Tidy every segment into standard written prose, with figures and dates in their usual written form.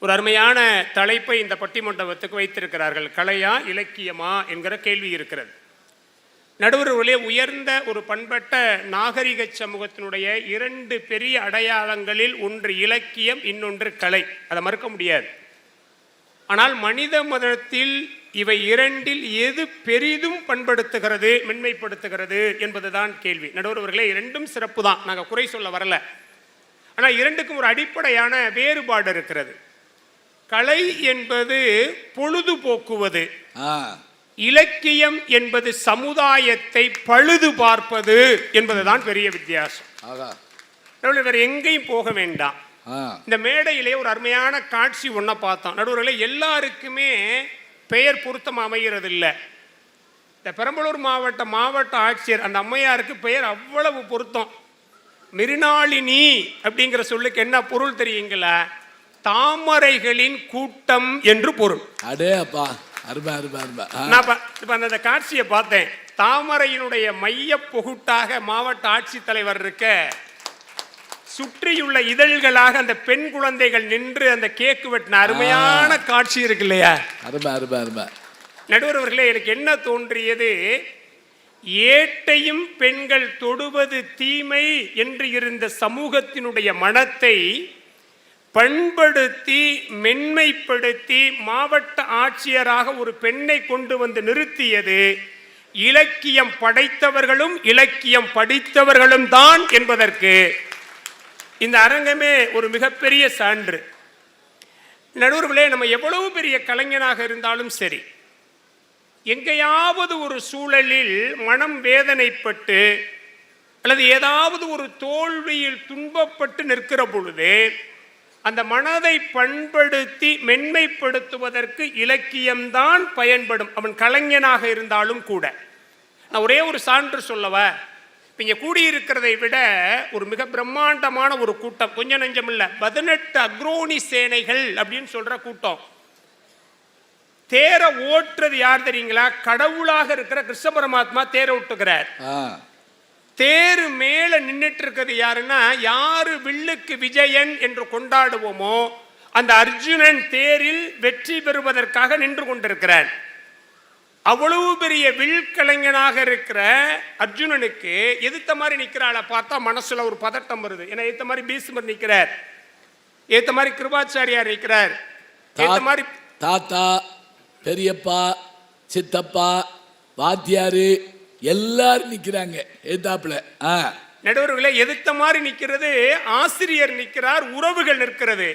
ஒரு அருமையான தலைப்பை இந்த பட்டிமண்டபத்துக்கு வைத்திருக்கிறார்கள். கலையா இலக்கியமா என்கிற கேள்வி இருக்கிறது. நடுவர்களே, உயர்ந்த ஒரு பண்பட்ட நாகரிக சமூகத்தினுடைய இரண்டு பெரிய அடையாளங்களில் ஒன்று இலக்கியம், இன்னொன்று கலை. அதை மறுக்க முடியாது. ஆனால் மனித மதத்தில் இவை இரண்டில் எது பெரிதும் பண்படுத்துகிறது, மென்மைப்படுத்துகிறது என்பதுதான் கேள்வி. நடுவர்களே, இரண்டும் சிறப்பு தான், நாங்கள் குறை சொல்ல வரல. ஆனால் இரண்டுக்கும் ஒரு அடிப்படையான வேறுபாடு இருக்கிறது. கலை என்பது பொழுதுபோக்குவது, இலக்கியம் என்பது சமுதாயத்தை பழுது பார்ப்பது என்பதுதான் பெரிய வித்தியாசம். வேற எங்கேயும் போக வேண்டாம். இந்த மேடையிலே ஒரு அருமையான காட்சி ஒன்றை பார்த்தோம். நடுவர்களே, எல்லாருக்குமே பெயர் பொருத்தம் அமைகிறது இல்லை. இந்த பெரம்பலூர் மாவட்ட ஆட்சியர் அந்த அம்மையாருக்கு பெயர் அவ்வளவு பொருத்தம். மிருணாளினி அப்படிங்கிற சொல்லுக்கு என்ன பொருள் தெரியுங்களா? தாமரைகளின் கூட்டம் என்று பொருள். அந்த காட்சியை பார்த்தேன். தாமரையினுடைய மைய பொகுட்டாக மாவட்ட ஆட்சித்தலைவர் இருக்க, சுற்றியுள்ள இதழ்களாக அந்த பெண் குழந்தைகள் நின்று அந்த கேக்கு வெட்டின அருமையான காட்சி இருக்கு இல்லையா? நடுவர்களே, எனக்கு என்ன தோன்றியது, ஏட்டையும் பெண்கள் தொடுவது தீமை என்று இருந்த சமூகத்தினுடைய மனத்தை பண்படுத்தி மென்மைப்படுத்தி மாவட்ட ஆட்சியராக ஒரு பெண்ணை கொண்டு வந்து நிறுத்தியது இலக்கியம் படைத்தவர்களும் இலக்கியம் படித்தவர்களும் தான் என்பதற்கு இந்த அரங்கமே ஒரு மிகப்பெரிய சான்று. நடுவர்களே, நம்ம எவ்வளவு பெரிய கலைஞனாக இருந்தாலும் சரி, எங்கேயாவது ஒரு சூழலில் மனம் வேதனைப்பட்டு அல்லது ஏதாவது ஒரு தோல்வியில் துன்பப்பட்டு நிற்கிற பொழுது அந்த மனதை பண்படுத்தி மென்மைப்படுத்துவதற்கு இலக்கியம்தான் பயன்படும், அவன் கலைஞனாக இருந்தாலும் கூட. நான் ஒரே ஒரு சான்று சொல்லவா? இங்கே கூடியிருக்கிறதை விட ஒரு மிக பிரம்மாண்டமான ஒரு கூட்டம், கொஞ்சம் நெஞ்சம் இல்லை, 18 அக்ரோனி சேனைகள் அப்படின்னு சொல்ற கூட்டம். தேர ஓட்டுறது யார் தெரியுங்களா? கடவுளாக இருக்கிற கிருஷ்ண பரமாத்மா தேர ஓட்டுகிறார். தேரு மேல நின்றுட்டு இருக்கிறது யாருன்னா, யாரு வில்லுக்கு விஜயன் என்று கொண்டாடுவோமோ அந்த அர்ஜுனன் தேரில் வெற்றி பெறுவதற்காக நின்று கொண்டிருக்கிறார். அவ்வளவு பெரிய வில் கலைஞனாக இருக்கிற அர்ஜுனனுக்கு எதிர்த்த மாதிரி நிற்கிறாளை பார்த்தா மனசுல ஒரு பதட்டம் வருது. ஏன்னா ஏத்த மாதிரி பீஷ்மர் நிற்கிறார், ஏத்த மாதிரி கிருபாச்சாரியார் நிற்கிறார், ஏத்த மாதிரி தாத்தா, பெரியப்பா, சித்தப்பா, வாத்தியாரு எல்லாரும் நிக்கிறாங்க எதிர்த்தாப்புல. நடுவர்களே, எதிர்த்த மாதிரி நிற்கிறது ஆசிரியர் நிற்கிறார், உறவுகள் நிற்கிறது.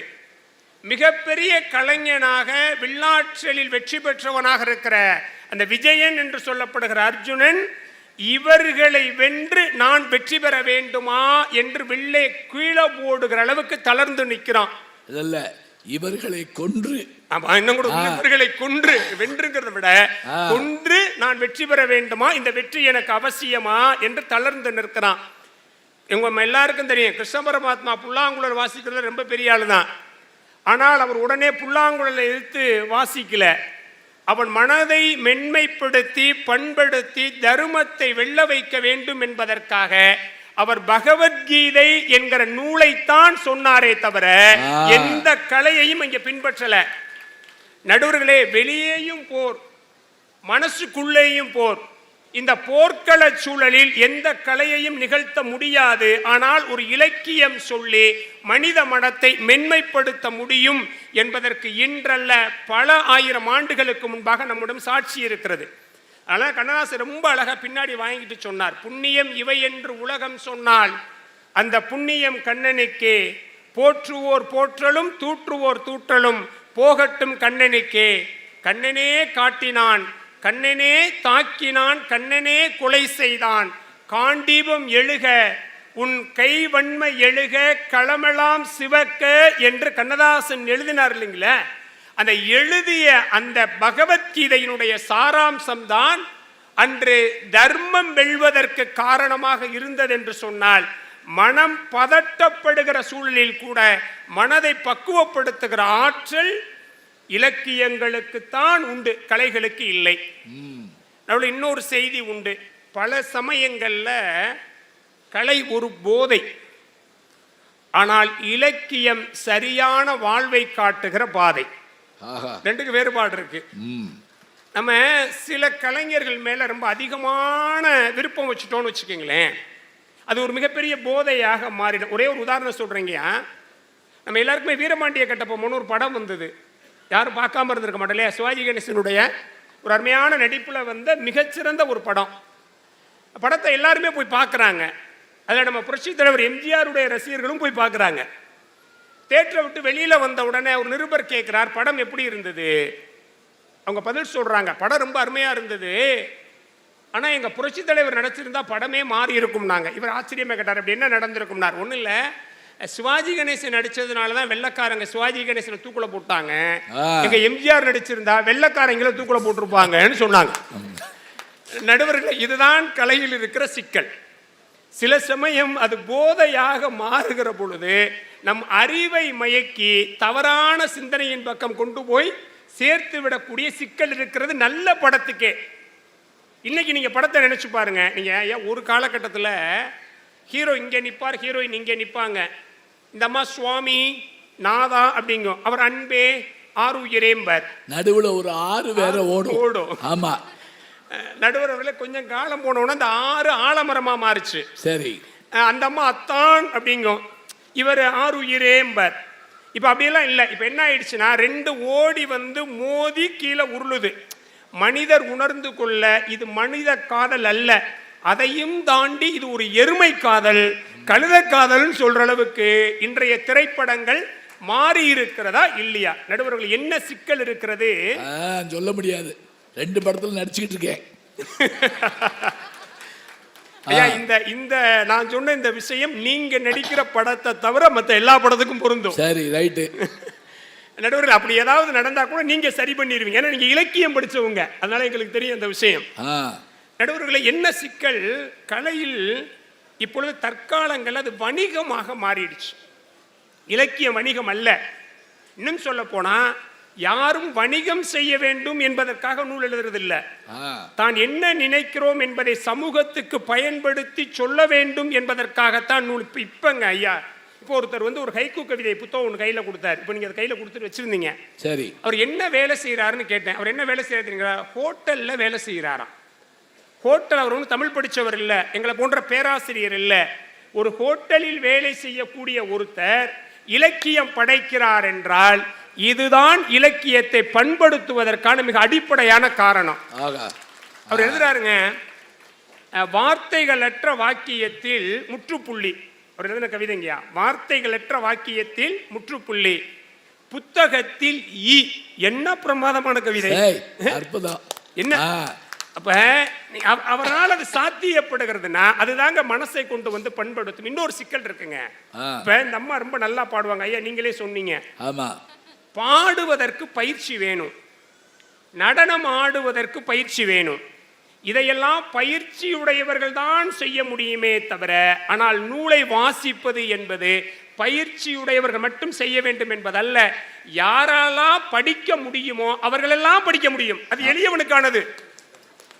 மிகப்பெரிய கலைஞனாக வில்லாற்றலில் வெற்றி பெற்றவனாக இருக்கிற அந்த விஜயன் என்று சொல்லப்படுகிற அர்ஜுனன் இவர்களை வென்று நான் வெற்றி பெற வேண்டுமா என்று வில்லை கீழே போடுகிற அளவுக்கு தளர்ந்து நிற்கிறான். இதல்ல, இவர்களை கொன்று, இவர்களை கொன்று, வென்றுங்கிறத விட கொன்று நான் வெற்றி பெற வேண்டுமா, இந்த வெற்றி எனக்கு அவசியமா என்று தளர்ந்து நிற்கிறான். இவங்க எல்லாருக்கும் தெரியும், கிருஷ்ண பரமாத்மா புல்லாங்குழல் வாசிக்கிறது ரொம்ப பெரிய ஆளு தான். ஆனால் அவர் உடனே புல்லாங்குழலை எடுத்து வாசிக்கல. அவன் மனதை மென்மைப்படுத்தி பண்படுத்தி தர்மத்தை வெல்ல வைக்க வேண்டும் என்பதற்காக அவர் பகவத்கீதை என்கிற நூலைத்தான் சொன்னாரே தவிர எந்த கலையையும் இங்க பின்பற்றல. நடுவர்களே, வெளியேயும் போர், மனசுக்குள்ளேயும் போர். இந்த போர்க்கள சூழலில் எந்த கலையையும் நிகழ்த்த முடியாது. ஆனால் ஒரு இலக்கியம் சொல்லி மனித மனத்தை மென்மைப்படுத்த முடியும் என்பதற்கு இன்றல்ல பல ஆயிரம் ஆண்டுகளுக்கு முன்பாக நம்மிடம் சாட்சி இருக்கிறது. அதனால் கண்ணதாசன் ரொம்ப அழகா பின்னாடி வாங்கிட்டு சொன்னார், புண்ணியம் இவை என்று உலகம் சொன்னால் அந்த புண்ணியம் கண்ணனுக்கே, போற்றுவோர் போற்றலும் தூற்றுவோர் தூற்றலும் போகட்டும் கண்ணனுக்கே. கண்ணனே காட்டினான், கண்ணனே தாக்கினான், கண்ணனே கொலை செய்தான், காண்டீபம் எழுக உன் கை வன்மை எழுக களமெல்லாம் சிவக்க என்று கண்ணதாசன் எழுதினார் இல்லைங்களா? அந்த எழுதிய அந்த பகவத்கீதையினுடைய சாராம்சம் தான் அன்று தர்மம் வெல்வதற்கு காரணமாக இருந்தது என்று சொன்னால், மனம் பதட்டப்படுகிற சூழலில் கூட மனதை பக்குவப்படுத்துகிற ஆற்றல் இலக்கியங்களுக்குத்தான் உண்டு, கலைகளுக்கு இல்லை. இன்னொரு செய்தி உண்டு, பல சமயங்கள்ல கலை ஒரு போதை. ஆனால் இலக்கியம் சரியான வாழ்வை காட்டுகிற பாதை. ஆஹா. ரெண்டுக்கு வேறுபாடு இருக்கு. நம்ம சில கலைஞர்கள் மேல ரொம்ப அதிகமான விருப்பம் வச்சுட்டோம்னு வச்சுக்கோங்களேன், அது ஒரு மிகப்பெரிய போதையாக மாறிடும். ஒரே ஒரு உதாரணம் சொல்றீங்கயா, நம்ம எல்லாருக்குமே வீரபாண்டிய கட்டபொம்மன் ஒரு படம் வந்தது, யாரும் பார்க்காம இருந்திருக்க மாட்டோம் இல்லையா? சிவாஜி கணேசனுடைய ஒரு அருமையான நடிப்புல வந்த மிகச்சிறந்த ஒரு படம். படத்தை எல்லாருமே போய் பார்க்குறாங்க. அதில் நம்ம புரட்சி தலைவர் எம்ஜிஆருடைய ரசிகர்களும் போய் பார்க்குறாங்க. தேட்டரை விட்டு வெளியில் வந்த உடனே ஒரு நிருபர் கேட்குறார், படம் எப்படி இருந்தது? அவங்க பதில் சொல்கிறாங்க, படம் ரொம்ப அருமையாக இருந்தது, ஆனால் எங்கள் புரட்சி தலைவர் நடிச்சிருந்தா படமே மாறி இருக்கும்னாங்க. இவர் ஆச்சரியமாக கேட்டார், அப்படி என்ன நடந்திருக்கும்னார். ஒன்றும் இல்லை, சிவாஜி கணேசன் நடிச்சதுனால தான் வெள்ளைக்காரங்க சிவாஜி கணேசனை தூக்குல போட்டாங்க, எங்கள் எம்ஜிஆர் நடிச்சிருந்தா வெள்ளைக்காரங்களை தூக்குல போட்டிருப்பாங்கன்னு சொன்னாங்க. நடுவர்கள், இதுதான் கலையில் இருக்கிற சிக்கல். சில சமயம் அது போதையாக மாறுகிற பொழுது நம் அறிவை மயக்கி தவறான சிந்தனையின் பக்கம் கொண்டு போய் சேர்த்து விடக்கூடிய சிக்கல் இருக்கிறது நல்ல படத்துக்கே. இன்னைக்கு நீங்க படத்தை நினைச்சு பாருங்க. நீங்க ஒரு காலகட்டத்தில் ஹீரோ இங்கே நிற்பார், ஹீரோயின் இங்கே நிற்பாங்க. இந்த அம்மா சுவாமி நாதா அப்படிங்கும், அவர் அன்பே ஆறுயிரேம்பர், நடுவுல ஒரு ஆறு வேற ஓடும். ஆமா, நடுவர் அவர்களே கொஞ்சம் காலம் போனோன்னா அந்த ஆறு ஆலமரமா மாறிச்சு. சரி, அந்த அம்மா அத்தான் அப்படிங்கும், இவர் ஆறுயிரேம்பர். இப்போ அப்படியெல்லாம் இல்லை. இப்போ என்ன ஆயிடுச்சுன்னா, ரெண்டு ஓடி வந்து மோதி கீழே உருளுது. மனிதர் உணர்ந்து கொள்ள இது மனித காதல் அல்ல, அதையும் தாண்டி இது ஒரு எருமை காதல், கழுத காதல்னு சொல்ற அளவுக்கு இன்றைய திரைப்படங்கள் மாறி இருக்கிறதா இல்லையா? நடுவர்கள், என்ன சிக்கல் இருக்கிறது சொல்ல முடியாது. ரெண்டு படத்துல நடிச்சுக்கிட்டு இருக்கேன். ஐயா, இந்த நான் சொன்ன இந்த விஷயம் நீங்க நடிக்கிற படத்தை தவிர மற்ற எல்லா படத்துக்கும் பொருந்தும். சரி, ரைட்டு. நடுவர்கள், அப்படி ஏதாவது நடந்தா கூட நீங்க சரி பண்ணிடுவீங்க, ஏன்னா நீங்க இலக்கியம் படிச்சவங்க, அதனால எங்களுக்கு தெரியும் அந்த விஷயம். நடுவர்களை, என்ன சிக்கல், கலையில் இப்பொழுது தற்காலங்கள் அது வணிகமாக மாறிடுச்சு. இலக்கியம் வணிகம் அல்ல. இன்னும் சொல்ல போனா, யாரும் வணிகம் செய்ய வேண்டும் என்பதற்காக நூல் எழுதுறதில்லை. தான் என்ன நினைக்கிறோம் என்பதை சமூகத்துக்கு பயன்படுத்தி சொல்ல வேண்டும் என்பதற்காகத்தான் நூல். இப்பங்க ஐயா, இப்போ ஒருத்தர் வந்து ஒரு ஹைக்கூ கவிதை புத்தகம் ஒன்று கையில் கொடுத்தாரு. இப்போ நீங்கள் அதை கையில் கொடுத்துட்டு வச்சிருந்தீங்க. சரி, அவர் என்ன வேலை செய்கிறாருன்னு கேட்டேன். அவர் என்ன வேலை செய்யறீங்களா? ஹோட்டலில் வேலை செய்கிறாராம். ஹோட்டல், அவர் ஒன்றும் தமிழ் படித்தவர் இல்லை, எங்களை போன்ற பேராசிரியர் இல்லை. ஒரு ஹோட்டலில் வேலை செய்யக்கூடிய ஒருத்தர் இலக்கியம் படைக்கிறார் என்றால் இதுதான் இலக்கியத்தை பண்படுத்துவதற்கான மிக அடிப்படையான காரணம். அவர் எழுதுறாருங்க, வார்த்தைகளற்ற வாக்கியத்தில் முற்றுப்புள்ளி. அவர் எழுதின கவிதைங்கயா, வார்த்தைகளற்ற வாக்கியத்தில் முற்றுப்புள்ளி, புத்தகத்தில் ஈ. என்ன பிரமாதமான கவிதை, அற்புதம். என்ன அப்ப அவரால் அது சாத்தியப்படுகிறதுனா அதுதாங்க மனசை கொண்டு வந்து பண்படுத்தும். இன்னொரு சிக்கல் இருக்குங்க. இப்ப இந்த அம்மா ரொம்ப நல்லா பாடுவாங்க ஐயா, நீங்களே சொன்னீங்க. ஆமா, பாடுவதற்கு பயிற்சி வேணும், நடனம் ஆடுவதற்கு பயிற்சி வேணும். இதையெல்லாம் பயிற்சியுடையவர்கள் தான் செய்ய முடியுமே தவிர, ஆனால் நூலை வாசிப்பது என்பது பயிற்சியுடையவர்கள் மட்டும் செய்ய வேண்டும் என்பதல்ல. யாரெல்லாம் படிக்க முடியுமோ அவர்களெல்லாம் படிக்க முடியும், அது எளியவனுக்கானது.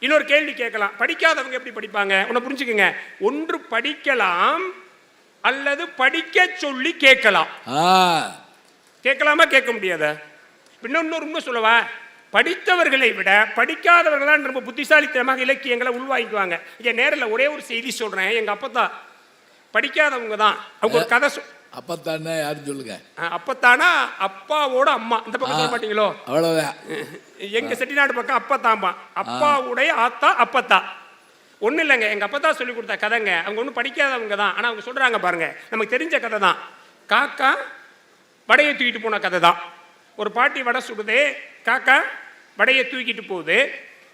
இன்னொரு கேள்வி கேட்கலாம், படிக்காதவங்க எப்படி படிப்பாங்க? உன்னை புரிஞ்சுக்குங்க, ஒன்று படிக்கலாம் அல்லது படிக்க சொல்லி கேட்கலாம். கேட்கலாமா, கேட்க முடியாத? இன்னொரு உண்மை சொல்லவா, படித்தவர்களை விட படிக்காதவர்கள் தான் ரொம்ப புத்திசாலித்தனமாக இலக்கியங்களை உள்வாங்கிக்குவாங்க. இங்கே நேரில் ஒரே ஒரு செய்தி சொல்கிறேன். எங்கள் அப்பத்தா படிக்காதவங்க தான், அவங்க ஒரு கதை அப்பத்தானே யாரும் சொல்லுங்க. அப்பத்தானா அப்பாவோட அம்மா, இந்த பக்கம் சொல்ல மாட்டீங்களோ? அவ்வளோதான். எங்க செட்டிநாடு பக்கம் அப்பத்தாம்பா, அப்பாவுடைய ஆத்தா அப்பத்தா. ஒன்றும் இல்லைங்க, எங்கள் அப்பத்தா சொல்லி கொடுத்த கதைங்க. அவங்க ஒன்றும் படிக்காதவங்க தான், ஆனால் அவங்க சொல்கிறாங்க பாருங்க, நமக்கு தெரிஞ்ச கதை தான். காக்கா வடையை தூக்கிட்டு போன கதை தான். ஒரு பாட்டி வடை சுடுது, காக்கா வடையை தூக்கிட்டு போகுது.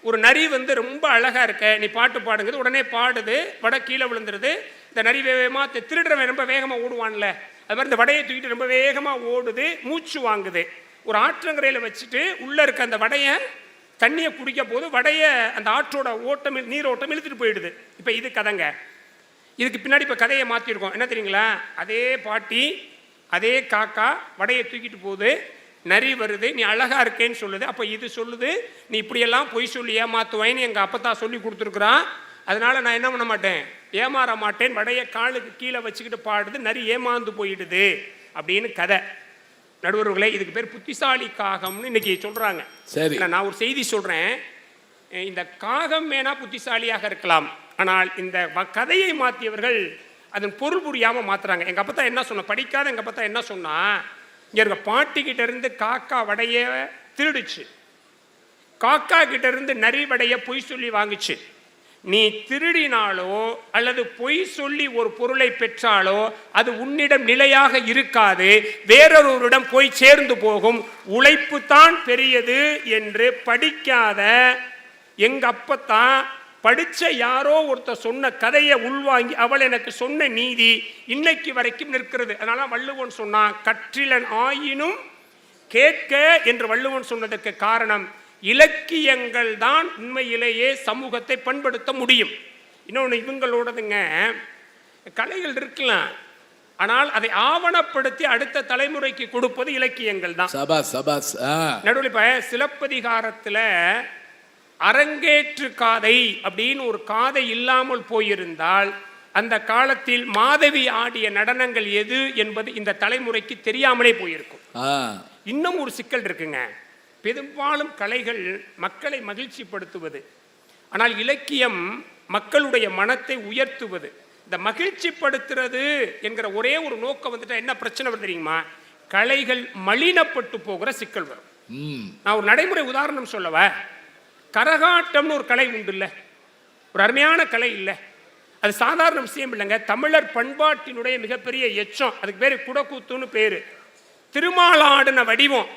ஒரு நரி வந்து ரொம்ப அழகாக இருக்க, நீ பாட்டு பாடுங்கிறது, உடனே பாடுது, வடை கீழே விழுந்துருது. இந்த நரி வேகமாக, திருடுறவன் ரொம்ப வேகமாக ஓடுவான்ல, அது மாதிரி இந்த வடையை தூக்கிட்டு ரொம்ப வேகமாக ஓடுது, மூச்சு வாங்குது. ஒரு ஆற்றங்கரையில் வச்சுட்டு உள்ளே இருக்க அந்த வடையை தண்ணியை குடிக்க போது வடையை அந்த ஆற்றோட ஓட்டம், நீரோட்டம் இழுத்துட்டு போயிடுது. இப்போ இது கதைங்க. இதுக்கு பின்னாடி இப்போ கதையை மாற்றிருக்கோம். என்ன தெரியுங்களா? அதே பாட்டி, அதே காக்கா வடையை தூக்கிட்டு போகுது, நரி வருது, நீ அழகா இருக்கேன்னு சொல்லுது. அப்போ இது சொல்லுது, நீ இப்படியெல்லாம் பொய் சொல்லி ஏமாத்துவாயின்னு எங்கள் அப்பத்தா சொல்லி கொடுத்துருக்குறான். அதனால நான் என்ன பண்ண மாட்டேன், ஏமாற மாட்டேன், வடைய காலுக்கு கீழே வச்சுக்கிட்டு பாடுது, நரி ஏமாந்து போயிடுது அப்படின்னு கதை. நடுவர்களே, இதுக்கு பேர் புத்திசாலி காகம்னு இன்னைக்கு சொல்றாங்க. சரி, நான் ஒரு செய்தி சொல்றேன். இந்த காகம் வேணா புத்திசாலியாக இருக்கலாம், ஆனால் இந்த கதையை மாற்றியவர்கள் அதன் பொருள் புரியாம மாத்துறாங்க. எங்க அப்பா என்ன சொன்ன, படிக்காத எங்க அப்பா என்ன சொன்னா, இங்க இருக்க பாட்டிக்கிட்ட இருந்து காக்கா வடைய திருடுச்சு, காக்கா கிட்ட இருந்து நரி வடைய பொய் சொல்லி வாங்குச்சு. நீ திருடினாலோ அல்லது பொய் சொல்லி ஒரு பொருளை பெற்றாலோ அது உன்னிடம் நிலையாக இருக்காது, வேறொருவரிடம் போய் சேர்ந்து போகும். உழைப்பு தான் பெரியது என்று படிக்காத எங்க அப்பத்தான் படிச்ச யாரோ ஒருத்தர் சொன்ன கதையை உள்வாங்கி அவள் எனக்கு சொன்ன நீதி இன்னைக்கு வரைக்கும் நிற்கிறது. அதனால வள்ளுவன் சொன்னான், கற்றிலன் ஆயினும் கேட்க என்று வள்ளுவன் சொன்னதற்கு காரணம், இலக்கியங்கள் தான் உண்மையிலேயே சமூகத்தை பண்படுத்த முடியும். இன்னொன்று இவங்களோடதுங்க, கலைகள் இருக்கலாம், ஆனால் அதை ஆவணப்படுத்தி அடுத்த தலைமுறைக்கு கொடுப்பது இலக்கியங்கள் தான். நடுவில் இப்ப சிலப்பதிகாரத்துல அரங்கேற்று காதை அப்படின்னு ஒரு காதை இல்லாமல் போயிருந்தால் அந்த காலத்தில் மாதவி ஆடிய நடனங்கள் எது என்பது இந்த தலைமுறைக்கு தெரியாமலே போயிருக்கும். இன்னும் ஒரு சிக்கல் இருக்குங்க, பெரும்பாலும் கலைகள் மக்களை மகிழ்ச்சிப்படுத்துவது, ஆனால் இலக்கியம் மக்களுடைய மனத்தை உயர்த்துவது. இந்த மகிழ்ச்சிப்படுத்துறது என்கிற ஒரே ஒரு நோக்கம் வந்துட்டா என்ன பிரச்சனை வருது தெரியுமா, கலைகள் மலினப்பட்டு போகிற சிக்கல் வரும். நான் ஒரு நடைமுறை உதாரணம் சொல்லவ, கரகாட்டம்னு ஒரு கலை உண்டு இல்ல, ஒரு அருமையான கலை இல்ல, அது சாதாரண விஷயம் இல்லைங்க, தமிழர் பண்பாட்டினுடைய மிகப்பெரிய எச்சம். அதுக்கு பேரு குடக்கூத்துன்னு பேரு. திருமாலாடின வடிவம்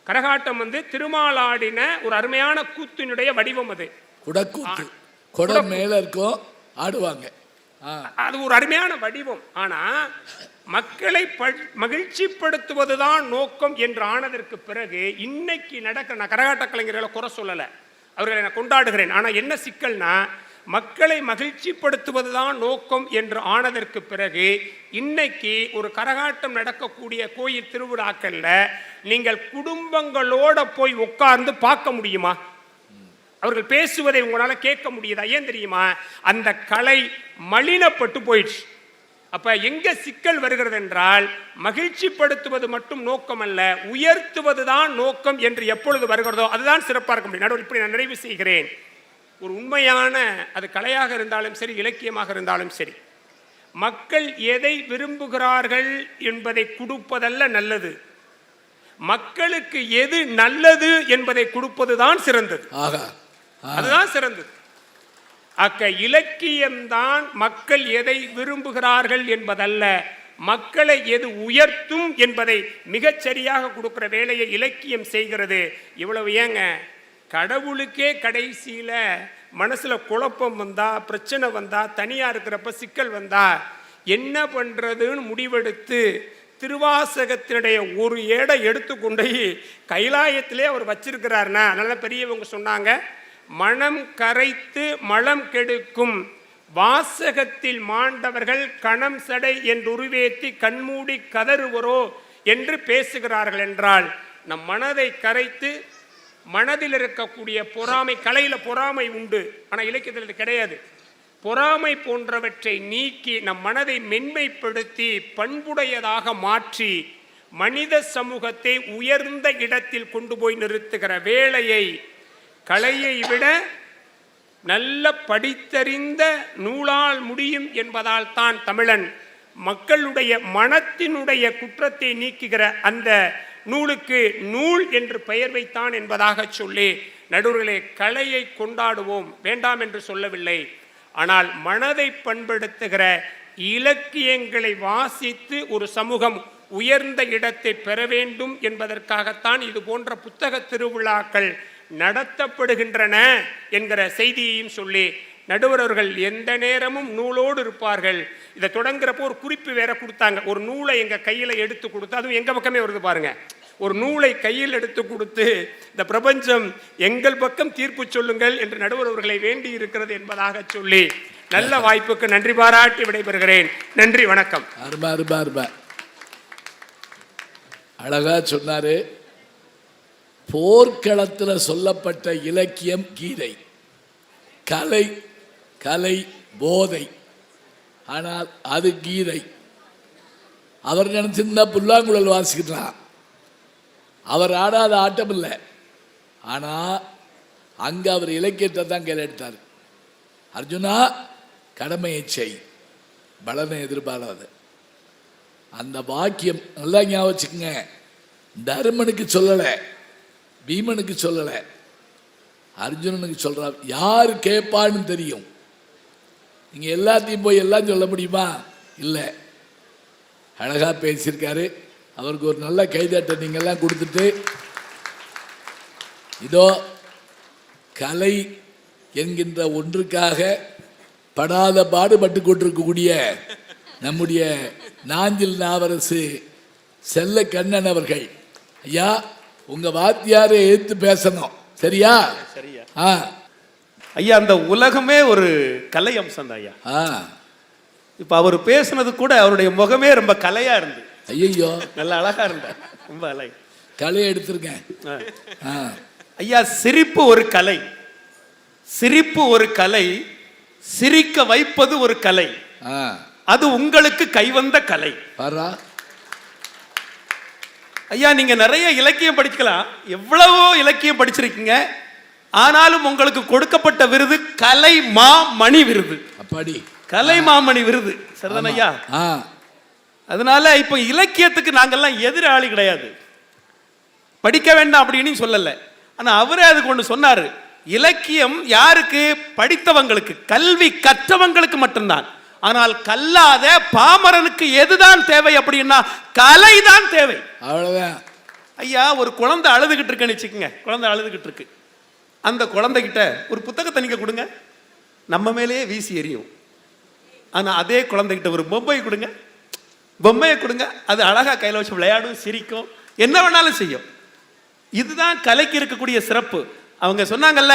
கரகாட்டம் திருமாலாடின ஒரு அருமையான கூத்தினுடைய வடிவம். அது குடக்கூத்து, குடம் மேல இருக்கும், ஆடுவாங்க. அது ஒரு அருமையான வடிவம். ஆனா மக்களை மகிழ்ச்சிப்படுத்துவதுதான் நோக்கம் என்று ஆனதற்கு பிறகு இன்னைக்கு நடக்கிற, நான் கரகாட்ட கலைஞர்களை குறை சொல்லல, அவர்களை நான் கொண்டாடுகிறேன். ஆனா என்ன சிக்கல்னா, மக்களை மகிழ்ச்சிப்படுத்துவதுதான் நோக்கம் என்று ஆனதற்கு பிறகு இன்னைக்கு ஒரு கரகாட்டம் நடக்கக்கூடிய கோயில் திருவிழாக்கள்ல நீங்கள் குடும்பங்களோட போய் உட்கார்ந்து பார்க்க முடியுமா? அவர்கள் பேசுவதை உங்களால கேட்க முடியுதா? ஏன் தெரியுமா, அந்த கலை மலினப்பட்டு போயிடுச்சு. அப்ப எங்க சிக்கல் வருகிறது என்றால், மகிழ்ச்சிப்படுத்துவது மட்டும் நோக்கம் அல்ல, உயர்த்துவதுதான் நோக்கம் என்று எப்பொழுது வருகிறதோ அதுதான் சிறப்பாக இருக்க முடியும். நடுவில் இப்படி நான் நிறைவு செய்கிறேன். ஒரு உண்மையான, அது கலையாக இருந்தாலும் சரி இலக்கியமாக இருந்தாலும் சரி, மக்கள் எதை விரும்புகிறார்கள் என்பதை கொடுப்பதல்ல நல்லது, மக்களுக்கு எது நல்லது என்பதை கொடுப்பதுதான் சிறந்தது. அதுதான் சிறந்தது. அக்க இலக்கியம்தான் மக்கள் எதை விரும்புகிறார்கள் என்பதல்ல, மக்களை எது உயர்த்தும் என்பதை மிகச் சரியாக கொடுக்கிற வேலையை இலக்கியம் செய்கிறது. இவ்வளவு ஏங்க, கடவுளுக்கே கடைசியில மனசுல குழப்பம் வந்தா, பிரச்சனை வந்தா, தனியா இருக்கிறப்ப சிக்கல் வந்தா என்ன பண்றதுன்னு முடிவெடுத்து திருவாசகத்தினுடைய ஒரு ஏடை எடுத்துக்கொண்டு கைலாயத்திலே அவர் வச்சிருக்கிறார்னா, அதனால பெரியவங்க சொன்னாங்க, மனம் கரைத்து மலம் கெடுக்கும் வாசகத்தில் மாண்டவர்கள் கணம் சடை என்று உருவேத்தி கண்மூடி கதறுவரோ என்று பேசுகிறார்கள் என்றால், நம் மனதை கரைத்து மனதில் இருக்கக்கூடிய பொறாமை, கலையில பொறாமை உண்டு, ஆனா இலக்கியத்தில் கிடையாது. பொறாமை போன்றவற்றை நீக்கி நம் மனதை மென்மைப்படுத்தி பண்புடையதாக மாற்றி மனித சமூகத்தை உயர்ந்த இடத்தில் கொண்டு போய் நிறுத்துகிற வேலையை கலையை விட நல்ல படித்தறிந்த நூலால் முடியும் என்பதால் தான் தமிழன் மக்களுடைய மனத்தினுடைய குற்றத்தை நீக்குகிற அந்த நூலுக்கு நூல் என்று பெயர் வைத்தான் என்பதாக சொல்லி, நடுவர்களே, கலையை கொண்டாடுவோம், வேண்டாம் என்று சொல்லவில்லை, ஆனால் மனதை பண்படுத்துகிற இலக்கியங்களை வாசித்து ஒரு சமூகம் உயர்ந்த இடத்தை பெற வேண்டும் என்பதற்காகத்தான் இது போன்ற புத்தக திருவிழாக்கள் நடத்தப்படுகின்றன என்கிற செய்தியையும் சொல்லி, நடுவரவர்கள் எந்த நேரமும் நூலோடு இருப்பார்கள். இதை தொடங்குறப்போ ஒரு குறிப்பு வேற கொடுத்தாங்க, ஒரு நூலை எங்க கையில எடுத்து கொடுத்து, அதுவும் எங்க பக்கமே வருது பாருங்க, ஒரு நூலை கையில் எடுத்து கொடுத்து இந்த பிரபஞ்சம் எங்கள் பக்கம் தீர்ப்பு சொல்லுங்கள் என்று நடுவரவர்களை வேண்டி இருக்கிறது என்பதாக சொல்லி நல்ல வாய்ப்புக்கு நன்றி பாராட்டி விடைபெறுகிறேன். நன்றி, வணக்கம். அழகா சொன்னாரு. போர்க்களத்தில் சொல்லப்பட்ட இலக்கியம் கீதை, கலை கலை போதை, ஆனால் அது கீதை. அவர் நினைச்சிருந்தா புல்லாங்குழல் வாசிக்கலாம், அவர் ஆடாத ஆட்டம் இல்லை. ஆனால் அங்கே அவர் இலக்கியத்தை தான் கையில் எடுத்தார். அர்ஜுனா, கடமையை செய், பலனை எதிர்பாராது. அந்த வாக்கியம் நல்லா ஞாபகம் வச்சுக்கோங்க. தருமனுக்கு சொல்லலை, பீமனுக்கு சொல்லலை, அர்ஜுனனுக்கு சொல்றார். யார் கேட்பான்னு தெரியும். நீங்க எல்லாத்தையும் போய் எல்லாம் சொல்ல முடியுமா? இல்லை. அழகா பேசியிருக்காரு. அவருக்கு ஒரு நல்ல கைதட்டை நீங்கெல்லாம் கொடுத்துட்டு, இதோ கலை என்கின்ற ஒன்றுக்காக படாத பாடுபட்டு கொண்டிருக்கக்கூடிய நம்முடைய நாஞ்சில் நாவரசு செல்ல கண்ணன் அவர்கள், ஐயா உங்க வாத்தியாரை எடுத்து பேசணும், சரியா? சரியா. ஆ ஐயா, அந்த உலகமே ஒரு கலை அம்சம் தான் ஐயா. இப்ப அவர் பேசுனது கூட அவருடைய முகமே ரொம்ப கலையா இருந்து. ஐயோ, நல்ல அழகா இருந்தார், ரொம்ப அழகு. கலையை எடுத்திருக்கேன். ஐயா, சிரிப்பு ஒரு கலை, சிரிப்பு ஒரு கலை, சிரிக்க வைப்பது ஒரு கலை. அது உங்களுக்கு கைவந்த கலை. பாரா ஐயா, நீங்க நிறைய இலக்கியம் படிக்கலாம், எவ்வளவோ இலக்கியம் படிச்சிருக்கீங்க. ஆனாலும் உங்களுக்கு கொடுக்கப்பட்ட விருது கலை மாமணி விருது. அப்பாடி, கலை மாமணி விருது, சரிதான ஐயா? அதனால இப்ப இலக்கியத்துக்கு நாங்கெல்லாம் எதிராளி கிடையாது, படிக்க வேண்டாம் அப்படின்னு சொல்லல. ஆனா அவரே அதுக்கு ஒன்று சொன்னாரு, இலக்கியம் யாருக்கு? படித்தவங்களுக்கு, கல்வி கற்றவங்களுக்கு மட்டும்தான். ஆனால் கல்லாத பாமரனுக்கு எதுதான் தேவை அப்படின்னா கலை தான் தேவை. அவ்வளவுதான் ஐயா. ஒரு குழந்தை அழுதுகிட்டு இருக்குன்னு வச்சுக்கோங்க, குழந்தை அழுதுகிட்டு இருக்கு. அந்த குழந்தைகிட்ட ஒரு புத்தகத்தை நீங்க கொடுங்க, நம்ம மேலேயே வீசி எறியும். ஆனா அதே குழந்தைகிட்ட ஒரு பொம்மை கொடுங்க, பொம்மையை கொடுங்க, அது அழகா கையில வச்சு விளையாடும், சிரிக்கும், என்ன வேணாலும் செய்யும். இதுதான் கலைக்கு இருக்கக்கூடிய சிறப்பு. அவங்க சொன்னாங்கல்ல,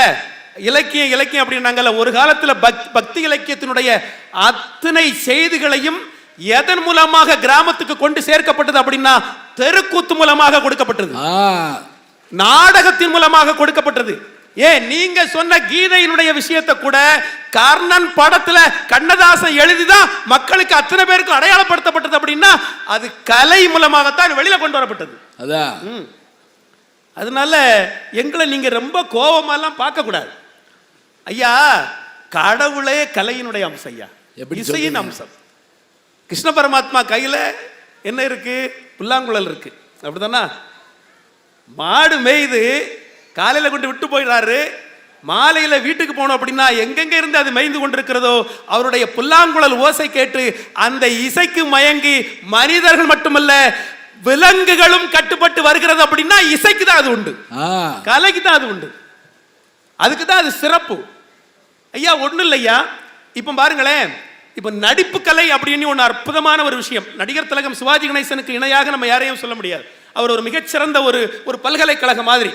இலக்கியம் இலக்கியம் அப்படின்னாங்கல்ல, ஒரு காலத்துல பக்தி இலக்கியத்தினுடைய அத்தனை செய்திகளையும் எதன் மூலமாக கிராமத்துக்கு கொண்டு சேர்க்கப்பட்டது அப்படின்னா தெருக்கூத்து மூலமாக கொடுக்கப்பட்டது, நாடகத்தின் மூலமாக கொடுக்கப்பட்டது. ஏன் நீங்க சொன்ன கீதையினுடைய விஷயத்தை கூட கர்ணன் படத்துல கண்ணதாசன் எழுதிதான் மக்களுக்கு அத்தனை பேருக்கு அடையாளப்படுத்தப்பட்டது அப்படின்னா அது கலை மூலமாகத்தான் வெளியில கொண்டு வரப்பட்டது. அதான். அதனால எங்களை நீங்க ரொம்ப கோபமெல்லாம் பார்க்க கூடாது ஐயா. கடவுளே கலையினுடைய அம்சம் ஐயா, இசையின் அம்சம். கிருஷ்ண பரமாத்மா கையில என்ன இருக்கு? புல்லாங்குழல் இருக்கு, அப்படித்தானா? மாடு மேய்து காலையில கொண்டு விட்டு போயிடுறாரு, மாலையில வீட்டுக்கு போனோம் அப்படின்னா எங்கெங்க இருந்து அது மேய்ந்து கொண்டிருக்கிறதோ அவருடைய புல்லாங்குழல் ஓசை கேட்டு அந்த இசைக்கு மயங்கி மனிதர்கள் மட்டுமல்ல விலங்குகளும் கட்டுப்பட்டு வருகிறது அப்படின்னா இசைக்கு தான் அது உண்டு, கலைக்கு தான் அது உண்டு, அதுக்கு தான் அது சிறப்பு ஐயா. ஒண்ணு இல்லையா, இப்ப பாருங்களேன், இப்ப நடிப்பு கலை அப்படின்னு ஒன்று அற்புதமான ஒரு விஷயம். நடிகர் திலகம் சிவாஜி கணேசனுக்கு இணையாக நம்ம யாரையும் சொல்ல முடியாது. அவர் ஒரு மிகச்சிறந்த ஒரு பல்கலைக்கழகம் மாதிரி.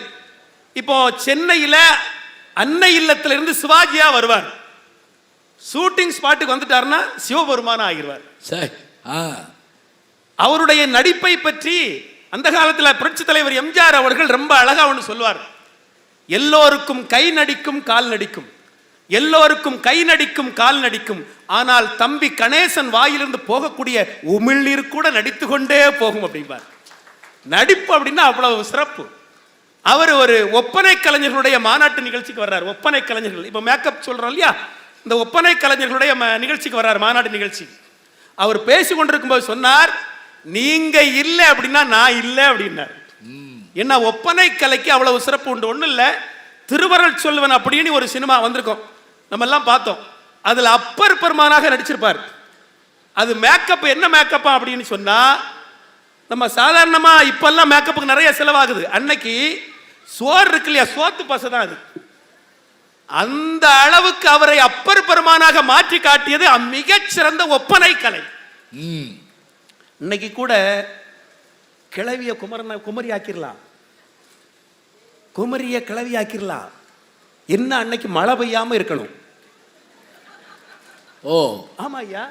இப்போ சென்னையில அன்னை இல்லத்திலிருந்து சிவாஜியா வருவார், ஷூட்டிங் ஸ்பாட்டுக்கு வந்துட்டாருன்னா சிவபெருமான ஆகிடுவார். அவருடைய நடிப்பை பற்றி அந்த காலத்தில் புரட்சி தலைவர் எம்ஜிஆர் அவர்கள் ரொம்ப அழகா ஒன்று சொல்வார், எல்லோருக்கும் கை நடிக்கும் கால் நடிக்கும், எல்லோருக்கும் கை நடிக்கும் கால் நடிக்கும், ஆனால் தம்பி கணேசன் வாயிலிருந்து போகக்கூடிய உமிழ்நீர் கூட நடித்து கொண்டே போகும் அப்படிம்பார். நடிப்பு அப்படின்னா அவ்வளவு சிறப்பு. அவர் ஒரு ஒப்பனை கலைஞர்களுடைய மாநாட்டு நிகழ்ச்சிக்கு வர்றார். ஒப்பனை கலைஞர்கள், இப்போ மேக்கப் சொல்றோம் இல்லையா, இந்த ஒப்பனை கலைஞர்களுடைய நிகழ்ச்சிக்கு வர்றார், மாநாட்டு நிகழ்ச்சி. அவர் பேசி கொண்டிருக்கும் போது சொன்னார், நீங்க இல்லை அப்படின்னா நான் இல்லை அப்படின்னார். என்ன ஒப்பனை கலைக்கு அவ்வளவு சிறப்பு உண்டு. ஒன்றும் இல்லை, திருவருள் சொல்வன் அப்படின்னு ஒரு சினிமா வந்திருக்கோம், நம்ம எல்லாம் பார்த்தோம். அதுல அப்பர் பெருமானாக நடிச்சிருப்பார். அது மேக்கப் என்ன மேக்கப்பா அப்படின்னு சொன்னா, நம்ம சாதாரணமா இப்பெல்லாம் மேக்கப்புக்கு நிறைய செலவாகுது. அன்னைக்கு சோறு இருக்கு இல்லையா, சோத்து பசை தான் அது. அந்த அளவுக்கு அவரை அப்பர் பெருமானாக மாற்றி காட்டியது மிகச்சிறந்த ஒப்பனை கலை. இன்னைக்கு கூட கிளவிய குமரி ஆக்கிரலாம், குமரிய கிளவி ஆக்கிரலாம். என்ன அன்னைக்கு மழை பெய்யாம இருக்கணும். ஓ ஆமா ஐயா,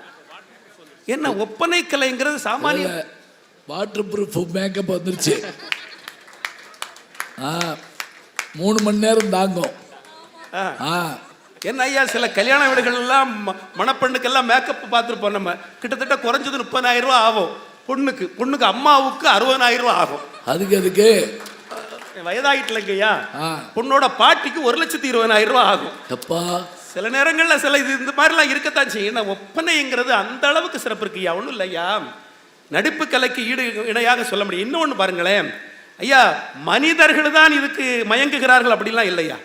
என்ன ஒப்பனை கலைங்கிறது சாமானிய வாட்டர் ப்ரூஃப் மேக்கப் வந்துருச்சு. 3 மணி நேரம் தாங்கும். என்ன ஐயா, சில கல்யாண வீடுகள் எல்லாம் மணப்பெண்ணுக்கெல்லாம் மேக்கப் பார்த்துருப்போம் நம்ம, கிட்டத்தட்ட குறைஞ்சது 30,000 ரூபா ஆகும். பொண்ணுக்கு அம்மாவுக்கு 60,000 ரூபா ஆகும். அதுக்கு வயதாயிட்டுலங்கய்யா, பொண்ணோட பாட்டிக்கு 1,20,000 ரூபா ஆகும். எப்பா சில நேரங்கள்ல சில இது இந்த மாதிரிலாம் இருக்கத்தான் செய்யும். ஒப்பனைங்கிறது அந்த அளவுக்கு சிறப்பு இருக்குய்யா. ஒன்றும் இல்லையா, நடிப்பு கலைக்கு ஈடு இணையாக சொல்ல முடியும். இன்னொன்று பாருங்களேன் ஐயா, மனிதர்கள் தான் இதுக்கு மயங்குகிறார்கள் அப்படிலாம் இல்லையா.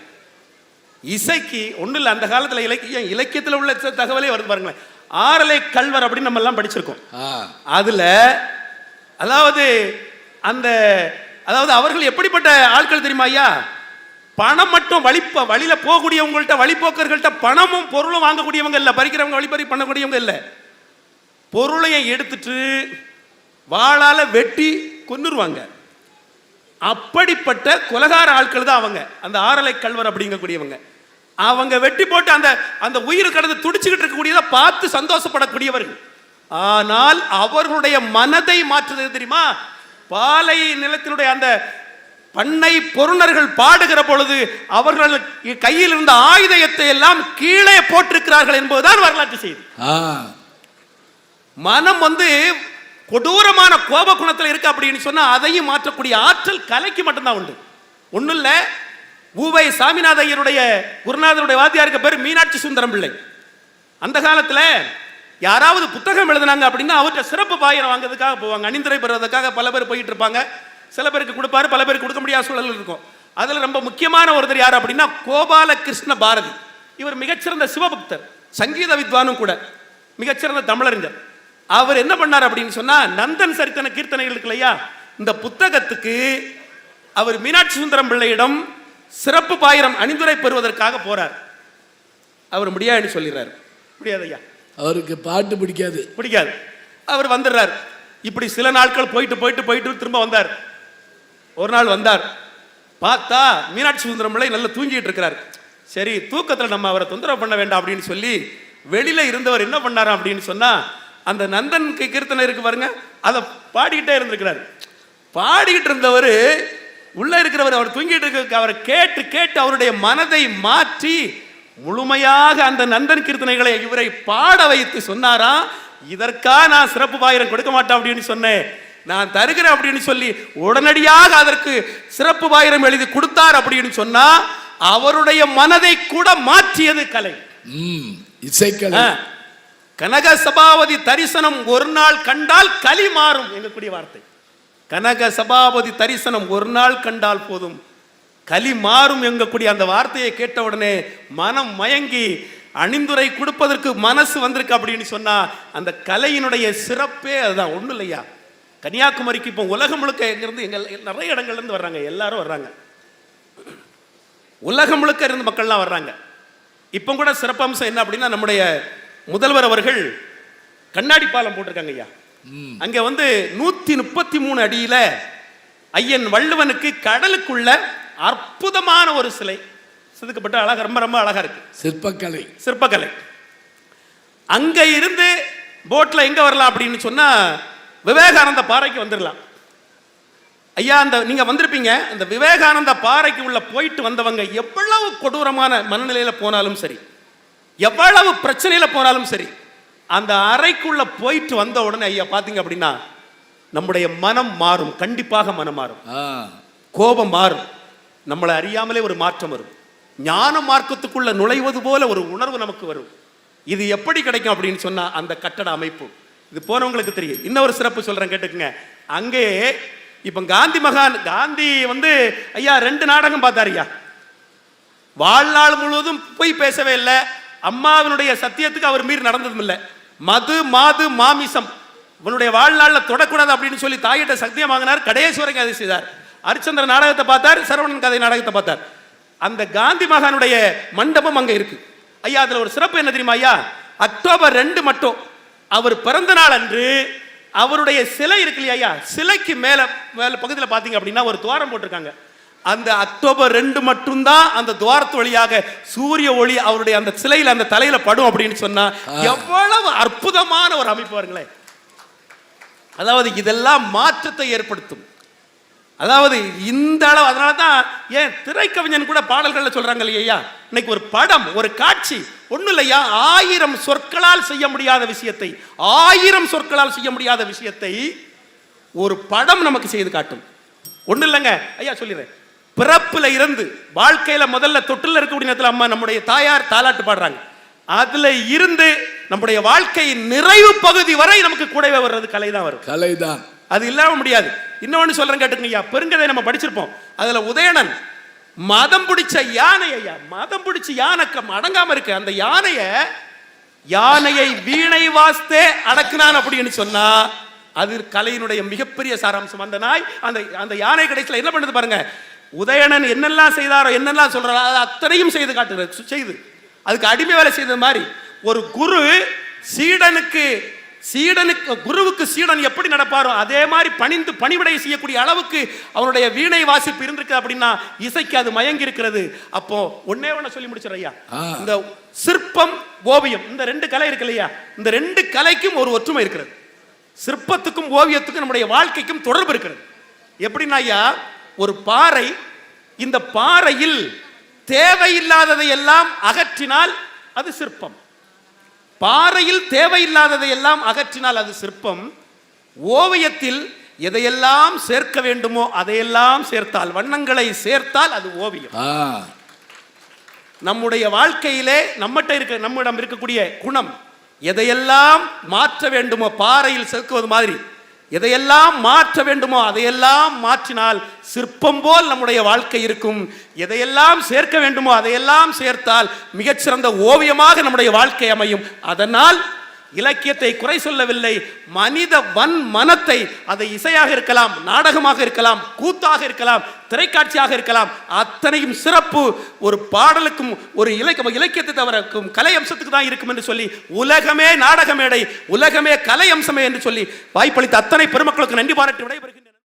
இசைக்கு ஒன்றும் இல்லை, அந்த காலத்தில் இலக்கியத்தில் உள்ள தகவலே வருது பாருங்களேன். ஆரலை கல்வர் அப்படின்னு நம்ம எல்லாம் படிச்சிருக்கோம். அதுல அதாவது அவர்கள் எப்படிப்பட்ட ஆட்கள் தெரியுமா ஐயா, பணம் மட்டும் வழியில போகக்கூடியவங்கள்ட்ட, வழிபோக்கர்கள்ட்ட பணமும் பொருளும் வாங்கக்கூடியவங்க இல்ல, பறிக்கிறவங்க வழிபறி பண்ணக்கூடியவங்க இல்ல. பொருளையை எடுத்துட்டு வாளால வெட்டி கொன்னுருவாங்க. அப்படிப்பட்ட கொலகார ஆட்கள் தான் அவங்க, அந்த ஆரலை கல்வர் அப்படிங்கக்கூடியவங்க. அவங்க வெட்டி போட்டு அந்த உயிர் கடந்து துடிச்சுக்கிட்டு இருக்கக்கூடியதை பார்த்து சந்தோஷப்படக்கூடியவர்கள். ஆனால் அவர்களுடைய மனதை மாற்றுறது தெரியுமா, பாலை நிலத்தினுடைய அந்த பண்ணை பொருணர்கள் பாடுகிற பொழுது அவர்கள் கையில் இருந்த ஆயுதத்தை எல்லாம் கீழே போட்டிருக்கிறார்கள் என்பதுதான் வரலாற்று செய்தி. மனம் கொடூரமான கோப குணத்தில் இருக்கு அப்படின்னு சொன்னா அதையும் மாற்றக்கூடிய ஆற்றல் கலைக்கு மட்டும்தான் உண்டு. ஒன்னும் இல்ல, ஊவை சாமிநாத ஐயருடைய குருநாதருடைய வாத்தியாருக்கு பேர் மீனாட்சி சுந்தரம் பிள்ளை. அந்த காலத்துல யாராவது புத்தகம் எழுதினாங்க அப்படின்னா அவர்கிட்ட சிறப்பு பாயிரம் வாங்கிறதுக்காக போவாங்க. அணிந்துரை பெறுவதற்காக பல பேர் போயிட்டு இருப்பாங்க. சில பேருக்கு கொடுப்பாரு, பல பேருக்கு கொடுக்க முடியாத சூழல் இருக்கும். அதுல ரொம்ப முக்கியமான ஒருத்தர் யார் அப்படின்னா கோபாலகிருஷ்ண பாரதி. இவர் மிகச்சிறந்த சிவபக்தர், சங்கீத வித்வானும் கூட, மிகச்சிறந்த தமிழறிஞர். அவர் என்ன பண்ணார் அப்படின்னு சொன்னா, நந்தன் சரித்தன கீர்த்தனைகள் இருக்கு இல்லையா, இந்த புத்தகத்துக்கு அவர் மீனாட்சி சுந்தரம் பிள்ளையிடம் சிறப்பு பாயிரம் அணிந்துரை பெறுவதற்காக போறார். அவர் முடியாதுன்னு சொல்லிடுறாரு. முடியாது ஐயா, அவருக்கு பாட்டு பிடிக்காது. அவர் வந்துடுறார். இப்படி சில நாட்கள் போயிட்டு திரும்ப வந்தார். ஒரு நாள் வந்தார், பார்த்தா மீனாட்சி சுந்தரம் பிள்ளை நல்லா தூங்கிட்டு இருக்கிறார். சரி, தூக்கத்தில் நம்ம அவரை தொந்தரவு பண்ண வேண்டாம் அப்படின்னு சொல்லி வெளியில இருந்தவர் என்ன பண்ணார் அப்படின்னு சொன்னா, அந்த நந்தன் கீர்த்தனை இருக்கு பாருங்க, அதை பாடிக்கிட்டே இருந்திருக்கிறார். பாடிக்கிட்டு இருந்தவர் உள்ள இருக்கிறவர், அவர் தூங்கிட்டு இருக்க அவரை கேட்டு அவருடைய மனதை மாற்றி முழுமையாக அந்த நந்தன் கீர்த்தனைகளை இவரை பாட வைத்து சொன்னாரா, இதற்கா நான் சிறப்பு பாயிரம் கொடுக்க மாட்டேன் அப்படின்னு சொன்னேன், நான் தருகிறேன் அப்படின்னு சொல்லி உடனடியாக அதற்கு சிறப்பு பாயிரம் எழுதி கொடுத்தார் அப்படின்னு சொன்னா, அவருடைய மனதை கூட மாற்றியது கலை, இசைக்கலை. கனக சபாபதி தரிசனம் ஒரு நாள் கண்டால் களி மாறும் எங்கக்கூடிய வார்த்தை. கனக சபாபதி தரிசனம் ஒரு நாள் கண்டால் போதும், களி மாறும் எங்கக்கூடிய அந்த வார்த்தையை கேட்ட உடனே மனம் மயங்கி அணிந்துரை கொடுப்பதற்கு மனசு வந்திருக்கு அப்படின்னு சொன்னா, அந்த கலையினுடைய சிறப்பே அதுதான். ஒன்றும் இல்லையா, கன்னியாகுமரிக்கு இப்போ உலகம் முழுக்க எங்கிருந்து நிறைய இடங்கள்ல இருந்து வர்றாங்க, எல்லாரும் வர்றாங்க, உலகம் முழுக்க இருந்து மக்கள்லாம் வர்றாங்க. இப்போ கூட சிறப்பம்சம் என்ன அப்படின்னா, நம்முடைய முதல்வர் அவர்கள் கண்ணாடி பாலம் போட்டிருக்காங்க ஐயா. அங்க 133 அடியில ஐயன் வள்ளுவனுக்கு கடலுக்குள்ள அற்புதமான ஒரு சிலை செதுக்கப்பட்ட அழகா, ரொம்ப அழகா இருக்கு. சிற்பக்கலை. அங்க இருந்து போட்ல எங்க வரலாம் அப்படின்னு சொன்னா, விவேகானந்த பாறைக்கு வந்துடலாம் ஐயா. நீங்க வந்திருப்பீங்க, அந்த விவேகானந்த பாறைக்கு உள்ள போயிட்டு வந்தவங்க எவ்வளவு கொடூரமான மனநிலையில போனாலும் சரி, எவ்வளவு பிரச்சனையில போனாலும் சரி, அந்த அறைக்குள்ள போயிட்டு வந்த உடனே ஐயா பாத்தீங்க அப்படின்னா நம்முடைய மனம் மாறும், கண்டிப்பாக மனம் மாறும், கோபம் மாறும், நம்மளை அறியாமலே ஒரு மாற்றம் வரும், ஞான மார்க்கத்துக்குள்ள நுழைவது போல ஒரு உணர்வு நமக்கு வரும். இது எப்படி கிடைக்கும் அப்படின்னு சொன்னா, அந்த கட்டட அமைப்பு. இது போனவங்களுக்கு தெரியும். இன்னொரு சிறப்பு சொல்றேன் கேட்டுக்குங்க. அங்கே இப்ப காந்தி ஐயா 2 நாடகம் பார்த்தாரு ஐயா. வாழ்நாள் முழுவதும் போய் பேசவே இல்லை, அம்மாவினுடைய சத்தியத்துக்கு அவர் மீறி நடந்ததும் இல்லை. மது மாது மாமிசம் இவனுடைய வாழ்நாளில் தொடக்கூடாது அப்படின்னு சொல்லி தாயிட்ட சத்தியம் வாங்கினார். கடைசி வரைக்கும் அதை செய்தார். ஹரிச்சந்திர நாடகத்தை பார்த்தார், சரவணன் கதை நாடகத்தை பார்த்தார். அந்த காந்தி மகானுடைய மண்டபம் அங்க இருக்கு ஐயா. அதுல ஒரு சிறப்பு என்ன தெரியுமா ஐயா, அக்டோபர் 2 மட்டும் அவர் பிறந்த நாள் அன்று அவருடைய சிலை இருக்கு இல்லையா, சிலைக்கு மேல பகுதியில் பாத்தீங்க அப்படின்னா ஒரு துவாரம் போட்டிருக்காங்க. அந்த அக்டோபர் 2 மட்டும்தான் அந்த துவாரத்து வழியாக சூரிய ஒளி அவருடைய அந்த சிலையில அந்த தலையில படும் அப்படின்னு சொன்னா, எவ்வளவு அற்புதமான ஒரு அமைப்பு பாருங்களேன். அதாவது இதெல்லாம் மாற்றத்தை ஏற்படுத்தும். அதாவது இந்த அளவு. அதனால தான் ஏன் திரைக்கவிஞன் கூட பாடல்கள்ல சொல்றாங்க இல்லையா, இன்னைக்கு ஒரு படம், ஒரு காட்சி ஒண்ணு இல்லையா, 1000 சொற்களால் செய்ய முடியாத விஷயத்தை, 1000 சொற்களால் செய்ய முடியாத விஷயத்தை ஒரு படம் நமக்கு செய்து காட்டும். ஒண்ணு இல்லைங்க ஐயா, சொல்லிடுறேன். பிறப்புல இருந்து வாழ்க்கையில முதல்ல தொட்டில் இருக்கக்கூடிய நேரத்தில் அம்மா நம்முடைய தாயார் தாலாட்டு பாடுறாங்க, அதுல இருந்து நம்முடைய வாழ்க்கையின் நிறைவு பகுதி வரை நமக்கு கூடவே வர்றது கலை தான் வரும். கலைதான், அது இல்லாம முடியாது. இன்னொன்னு சொல்றேன் கேட்டுக்கங்க ஐயா, பெருங்கதை நம்ம படிச்சிருப்போம். அதுல உதயணன் மதம் பிடிச்ச யானை, ஐயா மதம் பிடிச்ச யானை அடங்காம இருக்கு, அந்த யானையை வீணை வாஸ்தே அடக்குனான் அப்படின்னு சொன்னா அது கலையினுடைய மிகப்பெரிய சாராம்சம். அந்த நாய் அந்த யானை கடைசியில் என்ன பண்ணுது பாருங்க, உதயணன் என்னெல்லாம் செய்தாரோ என்னெல்லாம் சொல்றாரோ அது அத்தனையும் செய்து காட்டுறது, செய்து அதுக்கு அடிமை வேலை செய்த மாதிரி ஒரு குரு குருவுக்கு சீடன் எப்படி நடப்பாரோ அதே மாதிரி பணிந்து பணிவிடை செய்யக்கூடிய அளவுக்கு அவனுடைய வீணை வாசிப்பு இருந்திருக்கு அப்படின்னா இசைக்கு அது மயங்கி இருக்கிறது. அப்போ ஒன்னே ஒண்ணு சொல்லி முடிச்சிடுறேன் ஐயா, இந்த சிற்பம் ஓவியம் இந்த 2 கலை இருக்கு இல்லையா, இந்த 2 கலைக்கும் ஒரு ஒற்றுமை இருக்கிறது. சிற்பத்துக்கும் ஓவியத்துக்கும் நம்முடைய வாழ்க்கைக்கும் தொடர்பு இருக்கிறது. எப்படின்னா ஐயா, ஒரு பாறை, இந்த பாறையில் தேவையில்லாததை எல்லாம் அகற்றினால் அது சிற்பம். பாறையில் தேவையில்லாததை எல்லாம் அகற்றினால் அது சிற்பம். ஓவியத்தில் எதையெல்லாம் சேர்க்க வேண்டுமோ அதையெல்லாம் சேர்த்தால், வண்ணங்களை சேர்த்தால் அது ஓவியம். நம்முடைய வாழ்க்கையிலே நம்மிடம் இருக்கக்கூடிய குணம், எதையெல்லாம் மாற்ற வேண்டுமோ பாறையில் சேர்க்குவது மாதிரி எதையெல்லாம் மாற்ற வேண்டுமோ அதையெல்லாம் மாற்றினால் சிற்பம் போல் நம்முடைய வாழ்க்கை இருக்கும். எதையெல்லாம் சேர்க்க வேண்டுமோ அதையெல்லாம் சேர்த்தால் மிகச்சிறந்த ஓவியமாக நம்முடைய வாழ்க்கை அமையும். அதனால் இலக்கியத்தை குறை சொல்லவில்லை, மனித மனத்தை, அதை இசையாக இருக்கலாம், நாடகமாக இருக்கலாம், கூத்தாக இருக்கலாம், திரைக்காட்சியாக இருக்கலாம், அத்தனையும் சிறப்பு ஒரு பாடலுக்கும் ஒரு இலக்கியத்தை தவிரக்கும் கலை அம்சத்துக்கு தான் இருக்கும் என்று சொல்லி உலகமே நாடக மேடை, உலகமே கலை அம்சமே என்று சொல்லி வாய்ப்பளித்த அத்தனை பெருமக்களுக்கு நன்றி பாராட்டி விடைபெறுகின்றனர்.